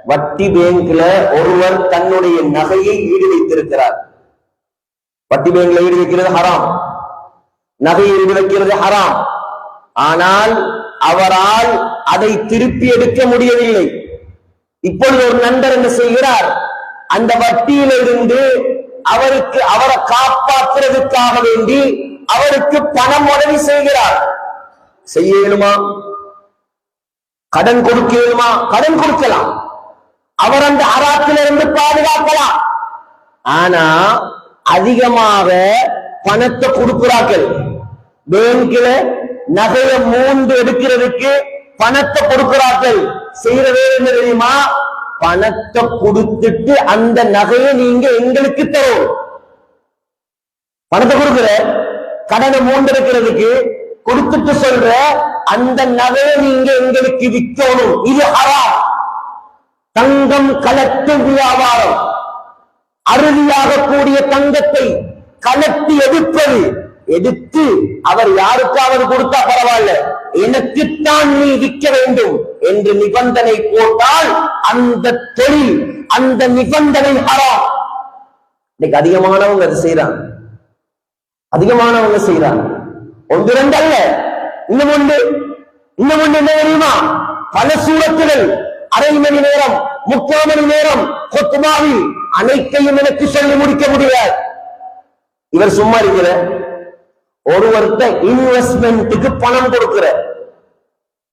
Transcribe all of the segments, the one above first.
வட்டி பேங்க்ல ஒருவர் தன்னுடைய நகையை ஈடு வைத்திருக்கிறார். வட்டி பேங்க்ல ஈடு வைக்கிறது ஹராம், நகையை ஈடு வைக்கிறது ஹராம். ஆனால் அவரால் அதை திருப்பி எடுக்க முடியவில்லை. இப்பொழுது ஒரு நண்பர் என்ன செய்கிறார், அந்த வட்டியிலிருந்து அவரை காப்பாற்றுறதுக்காக வேண்டி அவருக்கு பணம் உதவி செய்கிறார். செய்ய இயலுமா? கடன் கொடுக்க இயலுமா? கடன் கொடுக்கலாம், அவர் அந்த ஹராத்திலிருந்து பாதுகாக்கலாம். ஆனா அதிகமாக பணத்தை கொடுக்கிறார்கள். பேங்க்ல நகைய மூண்டு எடுக்கிறதுக்கு பணத்தை கொடுக்கிறார்கள். செய்யறது என்ன தெரியுமா? பணத்தை கொடுத்துட்டு அந்த நகையை நீங்க எங்களுக்கு தரும். பணத்தை கொடுக்கிற, கடனை மூண்டு எடுக்கிறதுக்கு கொடுத்துட்டு சொல்ற அந்த நகையை நீங்க எங்களுக்கு விற்கணும். இது ஹராம். தங்கம் கலட்டு வியாபாரம். அறுதியாக கூடிய தங்கத்தை கலட்டி எடுப்பது, எடுத்து அவர் யாருக்காவது கொடுத்தா பரவாயில்ல, எனக்குத்தான் நீ விற்க வேண்டும் என்று நிபந்தனை போட்டால் அந்த தொழில், அந்த நிபந்தனை ஹராம். இன்னைக்கு அதிகமானவங்க அது செய்யறாங்க, அதிகமானவங்க செய்யறாங்க. ஒன்று ரெண்டு அல்ல, இன்னும் ஒன்று என்ன தெரியுமா? பல சூரத்துகள், அரை மணி நேரம், 3/4 மணி நேரம் கொத்துமாவில் அனைத்தையும் எனக்கு சொல்லி முடிக்க முடியாது. இவர் சும்மா இருக்கிற ஒருவர்த்த இன்வெஸ்ட்மெண்ட்டுக்கு பணம் கொடுக்கிற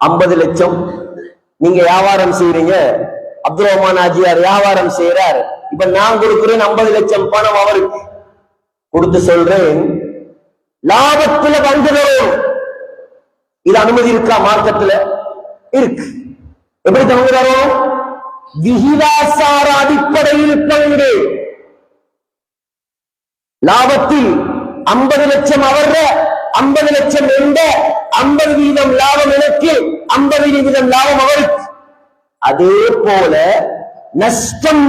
50 லட்சம் நீங்க வியாபாரம் செய்யறீங்க. அப்துல் ரஹ்மான் ஆஜியார் வியாபாரம் செய்யறார். இப்ப நான் கொடுக்கிறேன் 50 லட்சம் பணம் அவருக்கு கொடுத்து சொல்றேன், லாபத்துல பங்கு தரும். இது அனுமதி இருக்கா? மார்க்கத்துல இருக்கு. எப்படி பங்கு தரும்? விகிதாசார அடிப்படையில் பங்கு. லாபத்தில் 50 லட்சம் அவர், 50 லட்சம் என்ற 50% லாபம் எனக்கு, 50% லாபம் அவருக்கு. அதே போல நஷ்டம்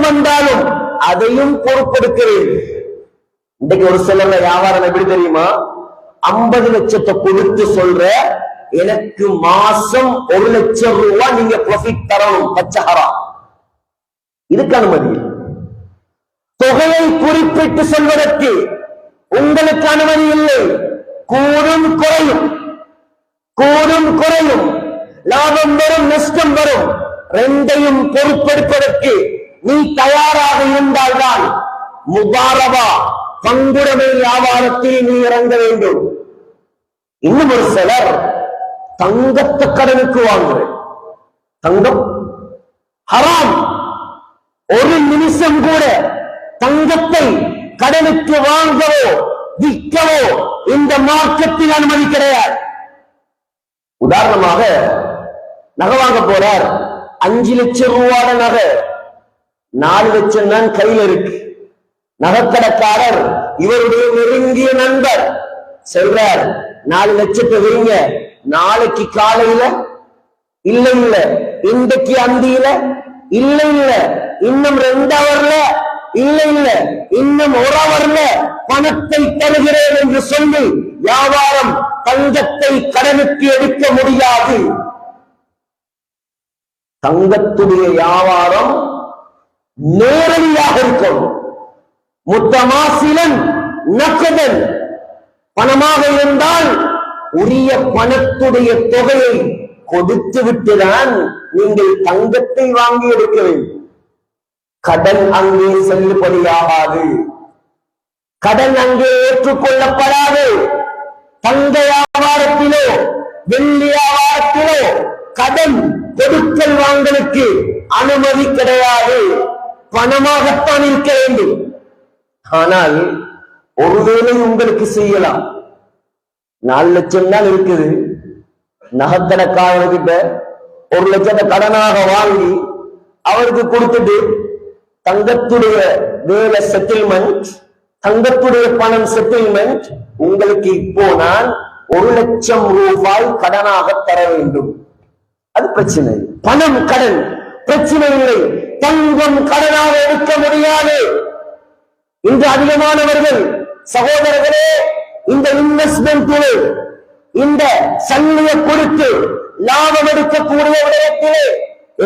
வந்தாலும் அதையும் பொறுப்பெடுக்கிறேன். இன்றைக்கு ஒரு சிலர் வியாபாரம் எப்படி தெரியுமா? 50 லட்சத்தை கொடுத்து சொல்ற, எனக்கு மாசம் 1 லட்சம் ரூபாய் நீங்க ப்ராஃபிட் தரணும். பச்சஹரா. இதுக்கு அனுமதி. தொகையை குறிப்பிட்டு சொல்வதற்கு உங்களுக்கு அனுமதி இல்லை. கூடும் குறையும், லாபம் வரும் நஷ்டம் வரும், ரெண்டையும் பொறுப்பெடுப்பதற்கு நீ தயாராக இருந்தால்தான் முபாரபா பங்குடைமை வியாபாரத்தில் நீ இறங்க வேண்டும். இன்னும் ஒரு சிலர் தங்கத்தை கடனுக்கு வாங்குறேன். தங்கம் ஹராம். ஒரு நிமிஷம் கூட தங்கத்தை கடனுக்கு வாங்கவோ விற்கவோ இந்த மார்க்கத்தில் அனுமதி கிடையாது. உதாரணமாக நகை வாங்க போறார், 5 லட்சம் ரூபாட நகை, 4 லட்சம் தான் கையில் இருக்கு. நகைக்கடைக்காரர் இவருடைய நெருங்கிய நண்பர் சொல்றார், 4 லட்சத்தை வைங்க, நாளைக்கு காலையில இல்ல இன்றைக்கு அந்தியில இல்ல இன்னும் 2 ஹவர்ல இல்ல இன்னும் 1 ஹவர்ல பணத்தை தருகிறேன் என்று சொல்லி வியாபாரம் தங்கத்தை கடனுக்கு எடுக்க முடியாது. தங்கத்துடைய வியாபாரம் நேரடியாக இருக்கும். முத்தமாசிலன் நக்கதன், பணமாக இருந்தால் உரிய பணத்துடைய தொகையை கொடுத்து விட்டுதான் நீங்கள் தங்கத்தை வாங்கி எடுக்க வேண்டும். கடன் அங்கே செல்லுபடியாகாது, கடன் அங்கே ஏற்றுக்கொள்ளப்படாது. தங்க வியாபாரத்திலோ வெள்ளி வியாபாரத்திலோ கடன் கொடுக்கல் வாங்கலுக்கு அனுமதி கிடையாது. பணமாகத்தான் இருக்க வேண்டும். ஆனால் ஒருவேளை உங்களுக்கு செய்யலாம். 4 லட்சம் தான் இருக்குது, நகைக்கடைக்காரர்கிட்ட 1 லட்சத்தை கடனாக வாங்கி அவருக்கு கொடுத்துட்டு தங்கத்துடைய வேலை செட்டில்மெண்ட், தங்கத்துடைய பணம் செட்டில்மெண்ட், உங்களுக்கு இப்போ நான் 1 லட்சம் ரூபாய் கடனாக தர வேண்டும். அது பிரச்சனை. பணம் கடன் பிரச்சனை இல்லை, தங்கம் கடனாக எடுக்க முடியாது. இன்று அதிகமானவர்கள் சகோதரர்களே இந்த இன்வெஸ்ட்மெண்ட் இந்த சல்லியை கொடுத்து லாபம் எடுக்கக்கூடிய விடயத்திலே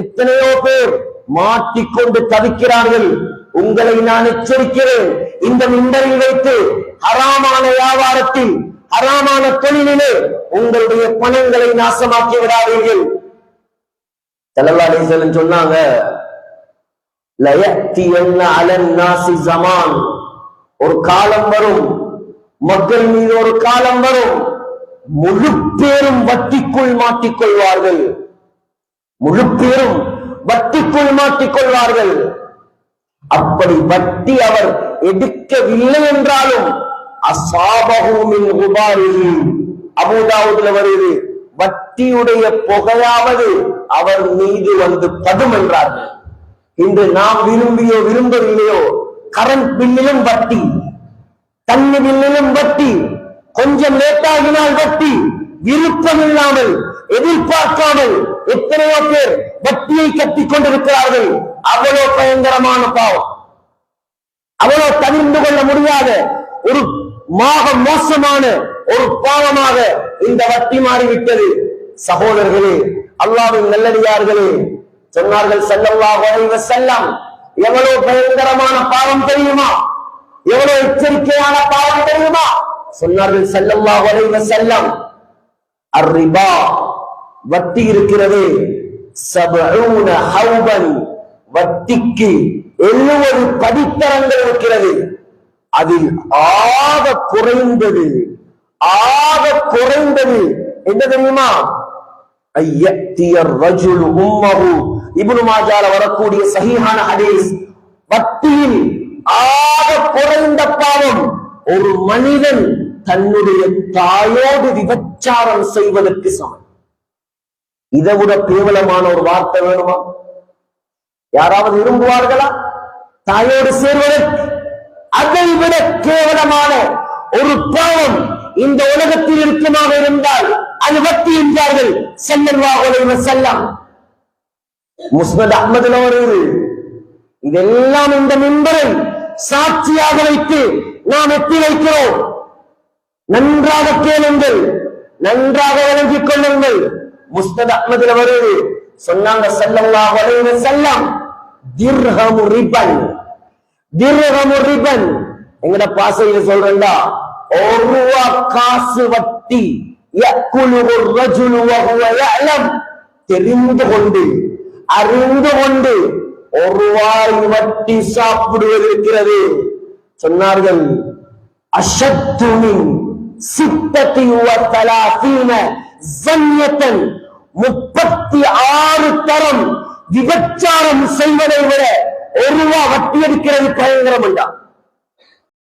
எத்தனையோ பேர் மாட்டிக்கொண்டு தவிக்கிறார்கள். உங்களை நான் எச்சரிக்கிறேன், இந்த மிம்பரில் வைத்து ஹராமான வியாபாரத்தில் ஹராமான தொழிலிலே உங்களுடைய பணங்களை நாசமாக்கி விடாதீர்கள். ஸல்லல்லாஹு அலைஹி வஸல்லம் சொன்னாங்க, லயத்தியன்ன அலன் நாஸி ஸமான், ஒரு காலம் வரும், மக்கள் மீது ஒரு காலம் வரும், முழு பேரும் வட்டிக்குள் மாட்டிக்கொள்வார்கள். முழு பேரும் வட்டிக்குள் மாட்டிக்கொள்வார்கள். அப்படி வட்டி அவர் எடுக்கவில்லை என்றாலும் அஸாபஹு மின் குபாரிஹி, அபூ தாவூதுல வருது, வட்டியுடைய புகையாவது அவர் மீது வந்து படும் என்றார்கள். இன்று நாம் விரும்பியோ விரும்பவில்லையோ கரண்ட் பில்லிலும் வட்டி, தண்ணி பில்லிலும் வட்டி, கொஞ்சம் லேட்டாகினால் வட்டி, விருப்பம் இல்லாமல் எதிர்பார்க்காமல் எத்தனையோ பேர் வட்டியை கட்டிக் கொண்டிருக்கிறார்கள். அவ்வளவு பயங்கரமான பாவம், அவ்வளவு தவிர்த்து கொள்ள முடியாத ஒரு மோசமான ஒரு பாவமாக இந்த வட்டி மாறிவிட்டது. சகோதரர்களே, அல்லாஹ்வின் நல்லடியார்களே, சொன்னார்கள் ஸல்லல்லாஹு அலைஹி வஸல்லம், எவ்வளவு பயங்கரமான பாவம் தெரியுமா, எவ்வளவு எச்சரிக்கையான பாவம் தெரியுமா? சொன்னார்கள் ஸல்லல்லாஹு அலைஹி வஸல்லம், அர்ரிபா, வட்டி இருக்கிறது, 70 ஹௌபன், வட்டிக்கு 70 படித்தரங்கள் இருக்கிறது. அதில் ஆக குறைந்தது என்ன தெரியுமா? ஐயத்தியர் ரஜுலு உம்மஹு, இப்னு மாஜால வரக்கூடிய சஹீஹான ஹதீஸ். வட்டியில் ஆக குறைந்த பாவம் ஒரு மனிதன் தன்னுடைய தாயோடு விபச்சாரம் செய்வதற்கு சமம். இதை விட கேவலமான ஒரு வார்த்தை வேணுமா? யாராவது விரும்புவார்களா தாயோடு சேர்வதற்கு? அதை விட கேவலமான ஒரு பாவம் இந்த உலகத்தில் இருக்குமாக இருந்தால் அது வட்டி என்றார்கள் ஸல்லல்லாஹு அலைஹி வஸல்லம். முஸ்னத் அஹ்மதுல வருது. இதெல்லாம் இந்த மிம்பரை சாட்சியாக வைத்து நாம் எட்டி வைக்கிறோம். நன்றாக கேளுங்கள், நன்றாக விளங்கிக் கொள்ளுங்கள். முஸ்னத் அஹ்மதுல வருது. சொன்னாங்க ஸல்லல்லாஹு அலைஹி வஸல்லம், திர்ஹமு ரிபன், திர்ஹமு ரிபன், எங்கட பாசையில சொல்றேன்டா, ஒரு ரூபா காசு வட்டி, யக்குலுஹு ரஜுலு வஹுவ யஅலம், தெரிந்து கொண்டு அறிந்து கொண்டு ஒரு ரூபாய் வட்டி சாப்பிடுவது இருக்கிறது. சொன்னார்கள், அஷத்து மின் 36 ஜன்யத்தன், 36 தரம் விபச்சாரம் செய்வதை விட ஒரு ரூபா வட்டி எடுக்கிறது பயங்கரம் என்றார்.